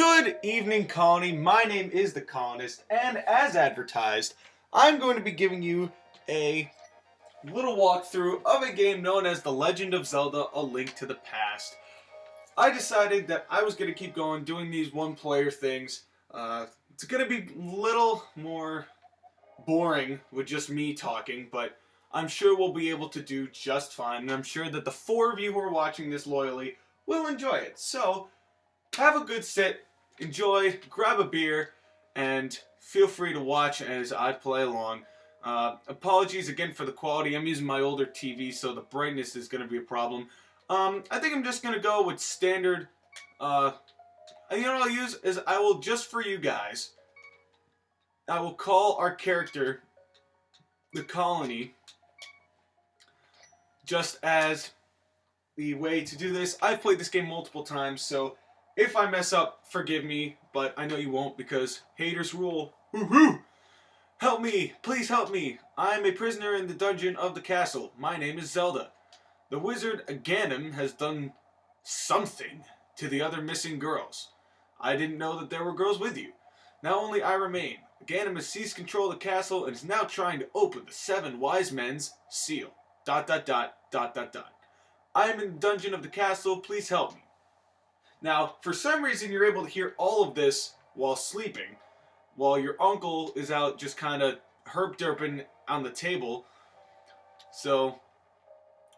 Good evening, Colony. My name is the Colonist, and as advertised, I'm going to be giving you a little walkthrough of a game known as The Legend of Zelda: A Link to the Past. I decided that I was going to keep going doing these one-player things. It's going to be a little more boring with just me talking, but I'm sure we'll be able to do just fine, and I'm sure that the four of you who are watching this loyally will enjoy it. So, have a good sit, enjoy, grab a beer, and feel free to watch as I play along. Apologies again for the quality. I'm using my older TV, so the brightness is going to be a problem. I think I'm just going to go with standard. You know what I'll use is I will, just for you guys, I will call our character the Colony, just as the way to do this. I've played this game multiple times, so if I mess up, forgive me, but I know you won't because haters rule. Woohoo! Help me! Please help me! I am a prisoner in the dungeon of the castle. My name is Zelda. The wizard Ganon has done something to the other missing girls. I didn't know that there were girls with you. Now only I remain. Ganon has seized control of the castle and is now trying to open the 7 wise men's seal. ... I am in the dungeon of the castle. Please help me. Now, for some reason, you're able to hear all of this while sleeping, while your uncle is out just kind of herp-derping on the table. So,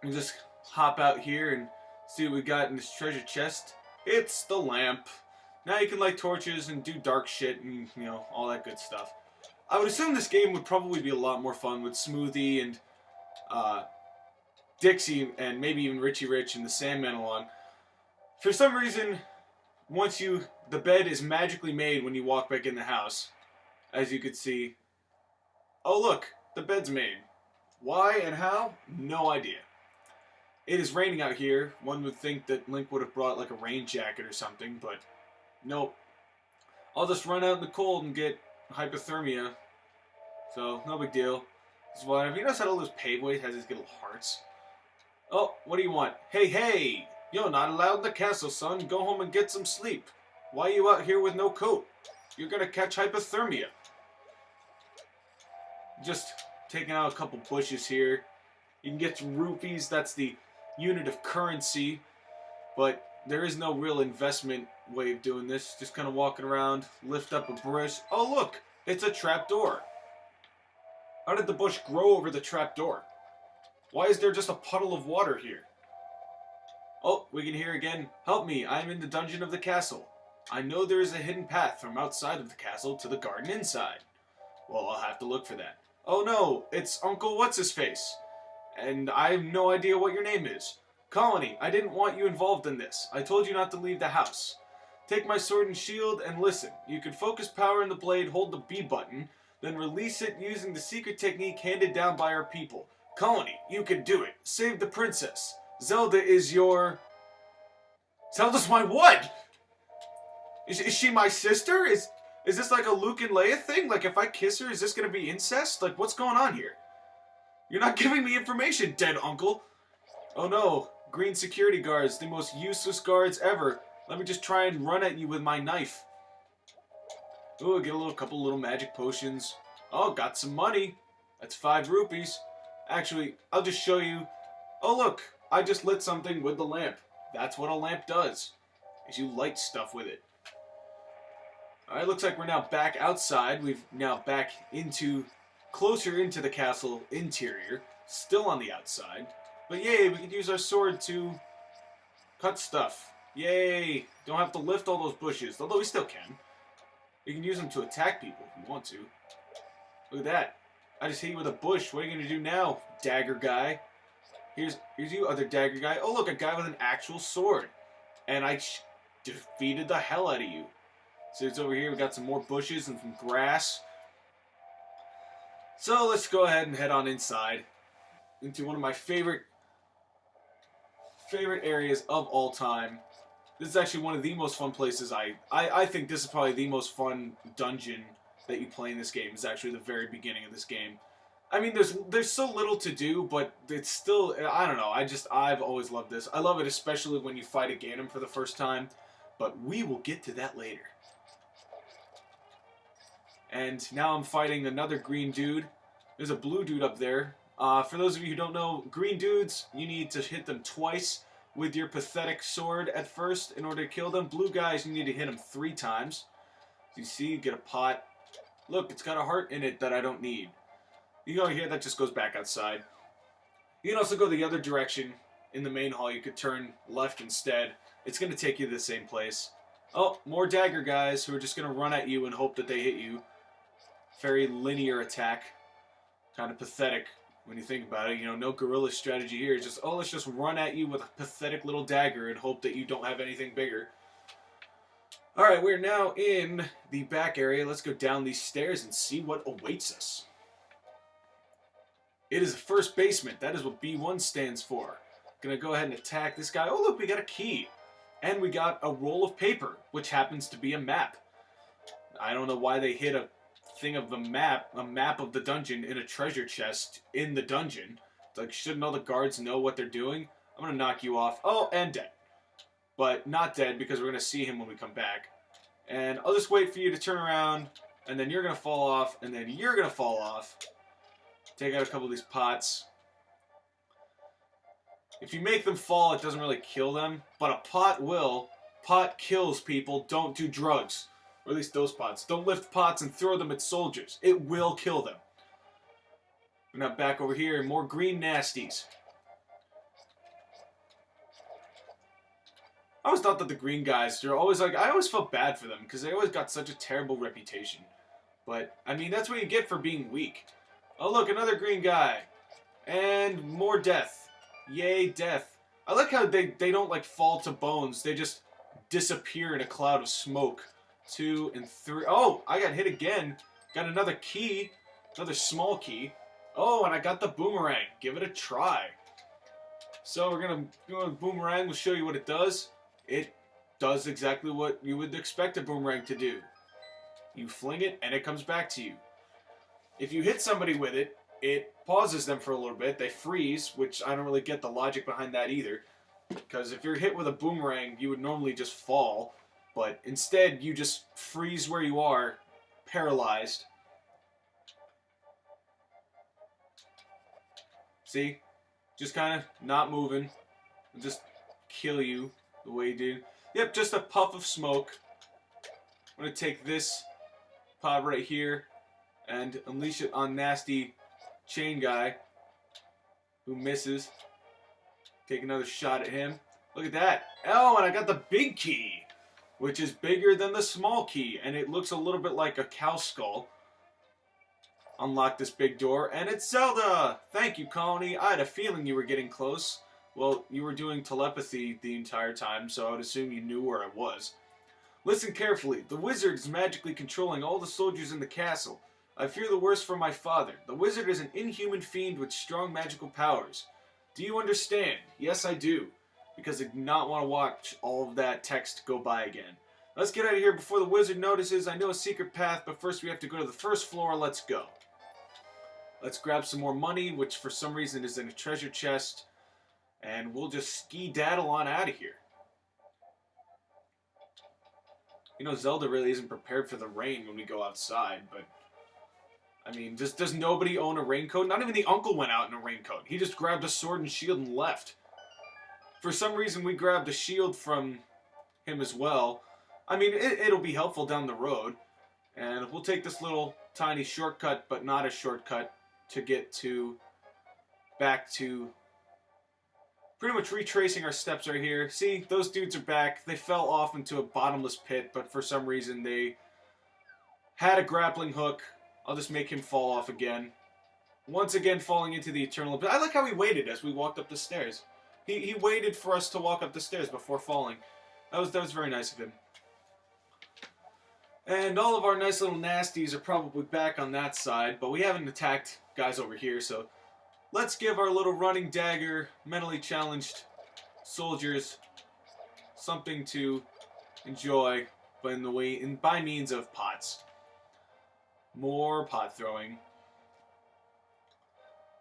we'll just hop out here and see what we got in this treasure chest. It's the lamp. Now you can light torches and do dark shit and, you know, all that good stuff. I would assume this game would probably be a lot more fun with Smoothie and Dixie and maybe even Richie Rich and the Sandman along. For some reason, the bed is magically made when you walk back in the house. As you could see. Oh look, the bed's made. Why and how? No idea. It is raining out here. One would think that Link would have brought like a rain jacket or something, but nope. I'll just run out in the cold and get hypothermia. So, no big deal. This is why, have you noticed how all those paveways has these little hearts? Oh, what do you want? Hey, hey! You're not allowed in the castle, son. Go home and get some sleep. Why are you out here with no coat? You're gonna catch hypothermia. Just taking out a couple bushes here. You can get some rupees. That's the unit of currency. But there is no real investment way of doing this. Just kind of walking around, lift up a bush. Oh, look! It's a trapdoor. How did the bush grow over the trapdoor? Why is there just a puddle of water here? Oh, we can hear again. Help me, I am in the dungeon of the castle. I know there is a hidden path from outside of the castle to the garden inside. Well, I'll have to look for that. Oh no, it's Uncle What's-His-Face. And I have no idea what your name is. Colony, I didn't want you involved in this. I told you not to leave the house. Take my sword and shield and listen. You can focus power in the blade, hold the B button, then release it using the secret technique handed down by our people. Colony, you can do it. Save the princess. Zelda is your... Zelda's my what? Is she my sister? Is this like a Luke and Leia thing? Like if I kiss her, is this going to be incest? Like what's going on here? You're not giving me information, dead uncle. Oh no, green security guards, the most useless guards ever. Let me just try and run at you with my knife. Ooh, get a couple little magic potions. Oh, got some money. That's 5 rupees. Actually, I'll just show you. Oh look, I just lit something with the lamp. That's what a lamp does, is you light stuff with it. Alright, looks like we're now back outside. We've now back closer into the castle interior. Still on the outside. But yay, we could use our sword to cut stuff. Yay! Don't have to lift all those bushes, although we still can. You can use them to attack people if you want to. Look at that. I just hit you with a bush. What are you going to do now, dagger guy? Here's you, other dagger guy. Oh, look, a guy with an actual sword. And I defeated the hell out of you. So it's over here. We got some more bushes and some grass. So let's go ahead and head on inside into one of my favorite areas of all time. This is actually one of the most fun places. I think this is probably the most fun dungeon that you play in this game. Is actually the very beginning of this game. I mean, there's so little to do, but it's still, I don't know, I've always loved this. I love it especially when you fight a Ganon for the first time, but we will get to that later. And now I'm fighting another green dude. There's a blue dude up there. For those of you who don't know, green dudes, you need to hit them twice with your pathetic sword at first in order to kill them. Blue guys, you need to hit them 3 times. As you see, you get a pot. Look, it's got a heart in it that I don't need. You go here, that just goes back outside. You can also go the other direction in the main hall. You could turn left instead. It's going to take you to the same place. Oh, more dagger guys who are just going to run at you and hope that they hit you. Very linear attack. Kind of pathetic when you think about it. You know, no guerrilla strategy here. It's just, oh, let's just run at you with a pathetic little dagger and hope that you don't have anything bigger. Alright, we're now in the back area. Let's go down these stairs and see what awaits us. It is the first basement. That is what B1 stands for. Gonna go ahead and attack this guy. Oh, look, we got a key. And we got a roll of paper, which happens to be a map. I don't know why they hid a thing of a map of the dungeon in a treasure chest in the dungeon. It's like, shouldn't all the guards know what they're doing? I'm gonna knock you off. Oh, and dead. But not dead because we're gonna see him when we come back. And I'll just wait for you to turn around, and then you're gonna fall off, and then you're gonna fall off. Take out a couple of these pots. If you make them fall, it doesn't really kill them, but a pot will. Pot kills people. Don't do drugs. Or at least those pots. Don't lift pots and throw them at soldiers. It will kill them. We're now back over here, more green nasties. I always thought that the green guys, they're always like, I always felt bad for them because they always got such a terrible reputation. But, I mean, that's what you get for being weak. Oh, look, another green guy. And more death. Yay, death. I like how they don't, like, fall to bones. They just disappear in a cloud of smoke. 2 and 3. Oh, I got hit again. Got another key. Another small key. Oh, and I got the boomerang. Give it a try. So we're going to go with boomerang. We'll show you what it does. It does exactly what you would expect a boomerang to do. You fling it, and it comes back to you. If you hit somebody with it, it pauses them for a little bit. They freeze, which I don't really get the logic behind that either. Because if you're hit with a boomerang, you would normally just fall. But instead, you just freeze where you are, paralyzed. See? Just kind of not moving. It'll just kill you the way you do. Yep, just a puff of smoke. I'm going to take this pod right here and unleash it on nasty chain guy who misses. Take another shot at him. Look at that. Oh, and I got the big key, which is bigger than the small key, and it looks a little bit like a cow skull. Unlock this big door, and it's Zelda! Thank you, Colony. I had a feeling you were getting close. Well, you were doing telepathy the entire time, so I would assume you knew where I was. Listen carefully. The wizard is magically controlling all the soldiers in the castle. I fear the worst for my father. The wizard is an inhuman fiend with strong magical powers. Do you understand? Yes, I do. Because I do not want to watch all of that text go by again. Let's get out of here before the wizard notices. I know a secret path, but first we have to go to the first floor. Let's go. Let's grab some more money, which for some reason is in a treasure chest. And we'll just ski-daddle on out of here. You know, Zelda really isn't prepared for the rain when we go outside, but... I mean, does nobody own a raincoat? Not even the uncle went out in a raincoat. He just grabbed a sword and shield and left. For some reason, we grabbed a shield from him as well. I mean, it'll be helpful down the road. And we'll take this little tiny shortcut, but not a shortcut, to get back to pretty much retracing our steps right here. See, those dudes are back. They fell off into a bottomless pit, but for some reason they had a grappling hook. I'll just make him fall off again. Once again, falling into the eternal abyss. I like how he waited as we walked up the stairs. He waited for us to walk up the stairs before falling. That was very nice of him. And all of our nice little nasties are probably back on that side, but we haven't attacked guys over here, so let's give our little running dagger, mentally challenged soldiers something to enjoy by means of pots. More pot throwing.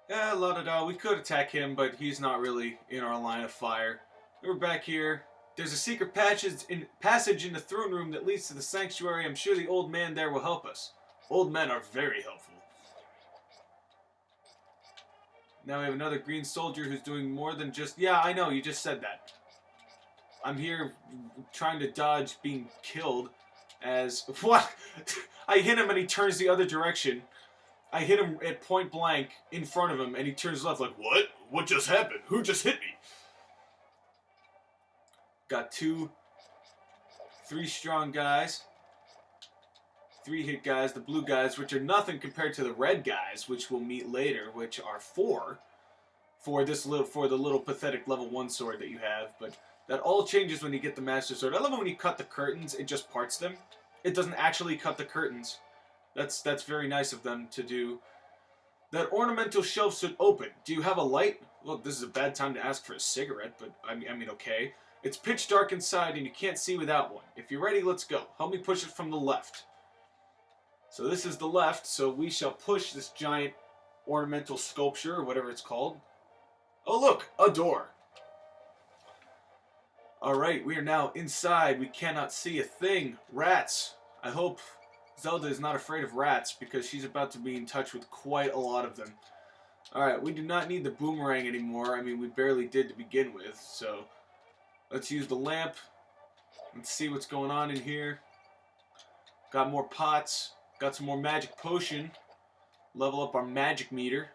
Yeah, la-da-da. We could attack him, but he's not really in our line of fire. We're back here. There's a secret passage in the throne room that leads to the sanctuary. I'm sure the old man there will help us. Old men are very helpful. Now we have another green soldier who's doing more than just... Yeah, I know, you just said that. I'm here trying to dodge being killed as... What? I hit him and he turns the other direction. I hit him at point blank in front of him and he turns left like, what? What just happened? Who just hit me? Got 3 strong guys. 3 hit guys, the blue guys, which are nothing compared to the red guys, which we'll meet later, which are 4 for the little pathetic level 1 sword that you have. But that all changes when you get the Master Sword. I love it when you cut the curtains, it just parts them. It doesn't actually cut the curtains. That's very nice of them to do. That ornamental shelf should open. Do you have a light? Well, this is a bad time to ask for a cigarette, but I mean, okay. It's pitch dark inside and you can't see without one. If you're ready, let's go. Help me push it from the left. So this is the left, so we shall push this giant ornamental sculpture, or whatever it's called. Oh look, a door. Alright, we are now inside. We cannot see a thing. Rats. I hope Zelda is not afraid of rats, because she's about to be in touch with quite a lot of them. Alright, we do not need the boomerang anymore. I mean, we barely did to begin with, so... Let's use the lamp. Let's see what's going on in here. Got more pots. Got some more magic potion. Level up our magic meter.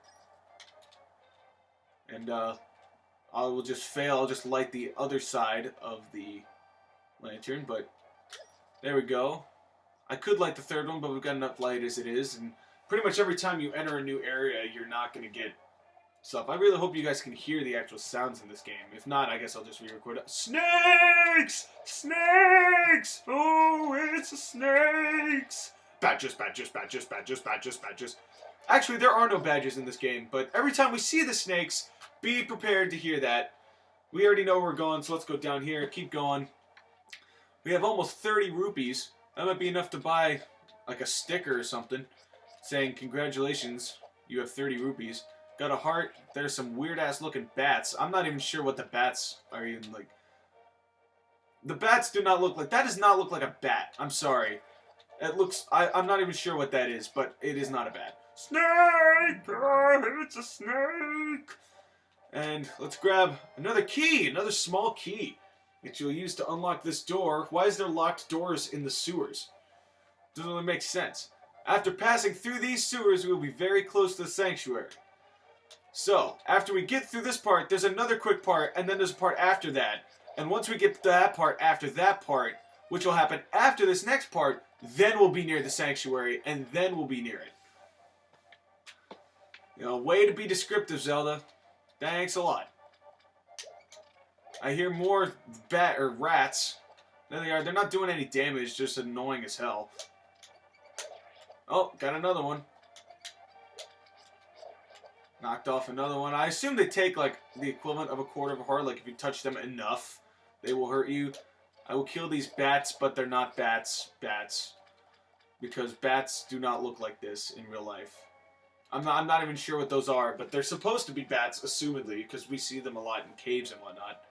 And I will just fail. I'll just light the other side of the lantern. But there we go. I could light the third one, but we've got enough light as it is. And pretty much every time you enter a new area, you're not going to get stuff. I really hope you guys can hear the actual sounds in this game. If not, I guess I'll just re-record it. Snakes! Snakes! Oh, it's a snakes! Badges, badges, badges, badges, badges, badges. Actually, there are no badges in this game, but every time we see the snakes, be prepared to hear that. We already know where we're going, so let's go down here. Keep going. We have almost 30 rupees. That might be enough to buy, like, a sticker or something, saying, congratulations, you have 30 rupees. Got a heart. There's some weird-ass looking bats. I'm not even sure what the bats are even like. The bats do not look like... That does not look like a bat. I'm sorry. It looks... I'm not even sure what that is, but it is not a bat. Snake! Oh, it's a snake! And let's grab another key. Another small key that you'll use to unlock this door. Why is there locked doors in the sewers? Doesn't really make sense. After passing through these sewers, we will be very close to the sanctuary. So, after we get through this part, there's another quick part, and then there's a part after that. And once we get to that part after that part, which will happen after this next part, then we'll be near the sanctuary, and then we'll be near it. You know, way to be descriptive, Zelda. Thanks a lot. I hear more rats. There they are. They're not doing any damage, just annoying as hell. Oh, got another one. Knocked off another one. I assume they take, like, the equivalent of a quarter of a heart. Like, if you touch them enough, they will hurt you. I will kill these bats, but they're not bats. Because bats do not look like this in real life. I'm not even sure what those are, but they're supposed to be bats, assumedly, because we see them a lot in caves and whatnot.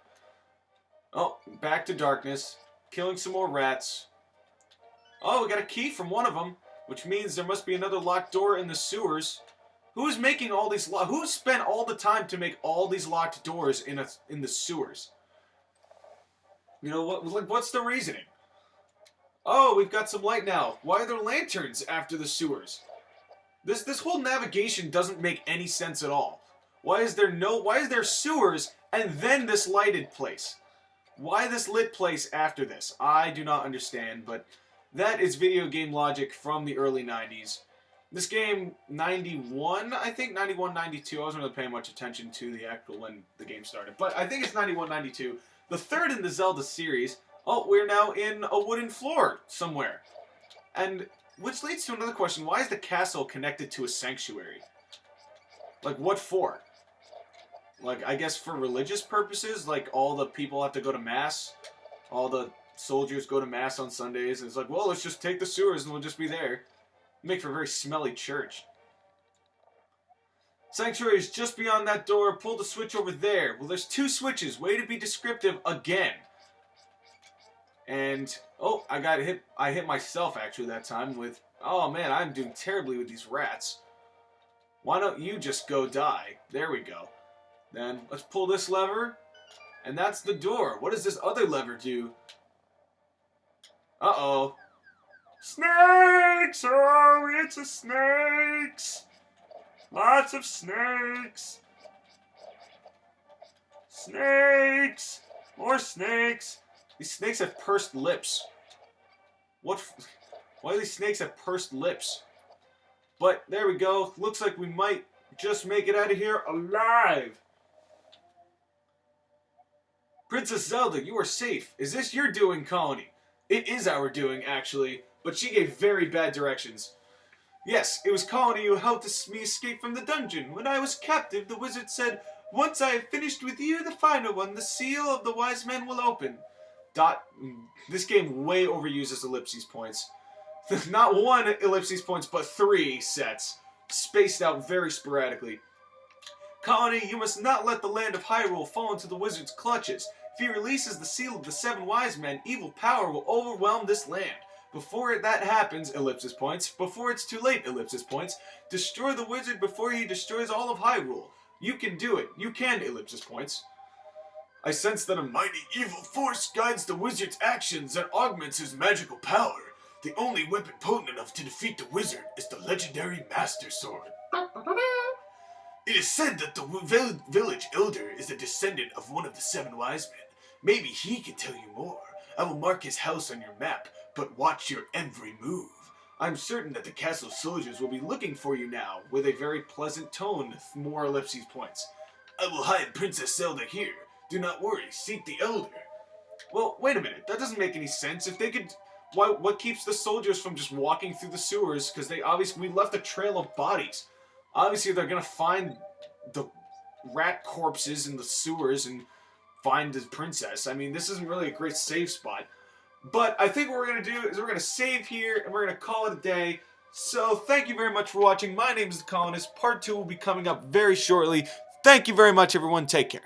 Oh, back to darkness. Killing some more rats. Oh, we got a key from one of them, which means there must be another locked door in the sewers. Who's making all these who spent all the time to make all these locked doors in the sewers? You know what's the reasoning? Oh, we've got some light now. Why are there lanterns after the sewers? This whole navigation doesn't make any sense at all. Why is there sewers and then this lighted place? Why this lit place after this? I do not understand, but that is video game logic from the early 90s. This game, 91, I think, 91, 92. I wasn't really paying much attention to the actual when the game started. But I think it's 91, 92. The third in the Zelda series. Oh, we're now in a wooden floor somewhere. And, which leads to another question. Why is the castle connected to a sanctuary? Like, what for? Like, I guess for religious purposes? Like, all the people have to go to Mass? All the soldiers go to Mass on Sundays? And it's like, well, let's just take the sewers and we'll just be there. Make for a very smelly church. Sanctuary is just beyond that door. Pull the switch over there. Well, there's 2 switches. Way to be descriptive again. And, oh, I got hit. I hit myself, actually, that time with... Oh, man, I'm doing terribly with these rats. Why don't you just go die? There we go. Then, let's pull this lever. And that's the door. What does this other lever do? Uh-oh. Snakes! Oh, it's a snakes! Lots of snakes! Snakes! More snakes! These snakes have pursed lips. What? Why do these snakes have pursed lips? But there we go. Looks like we might just make it out of here alive. Princess Zelda, you are safe. Is this your doing, Colony? It is our doing, actually, but she gave very bad directions. Yes, it was Colony who helped me escape from the dungeon. When I was captive, the wizard said, "Once I have finished with you, the final one, the seal of the wise men will open." This game way overuses ellipses points. Not one ellipses points, but 3 sets. Spaced out very sporadically. Colony, you must not let the land of Hyrule fall into the wizard's clutches. If he releases the seal of the 7 wise men, evil power will overwhelm this land. Before that happens, ellipsis points, before it's too late, ellipsis points, destroy the wizard before he destroys all of Hyrule. You can do it. You can, ellipsis points. I sense that a mighty evil force guides the wizard's actions and augments his magical power. The only weapon potent enough to defeat the wizard is the legendary Master Sword. It is said that the village elder is a descendant of one of the 7 wise men. Maybe he can tell you more. I will mark his house on your map, but watch your every move. I'm certain that the castle soldiers will be looking for you now, with a very pleasant tone, more ellipses points. I will hide Princess Zelda here. Do not worry, seek the elder. Well, wait a minute, that doesn't make any sense. If they could... What keeps the soldiers from just walking through the sewers? Because we left a trail of bodies. Obviously, they're gonna find the rat corpses in the sewers and find the princess. I mean, this isn't really a great save spot. But I think what we're gonna do is we're gonna save here and we're gonna call it a day. So thank you very much for watching. My name is The Colonist. Part 2 will be coming up very shortly. Thank you very much, everyone. Take care.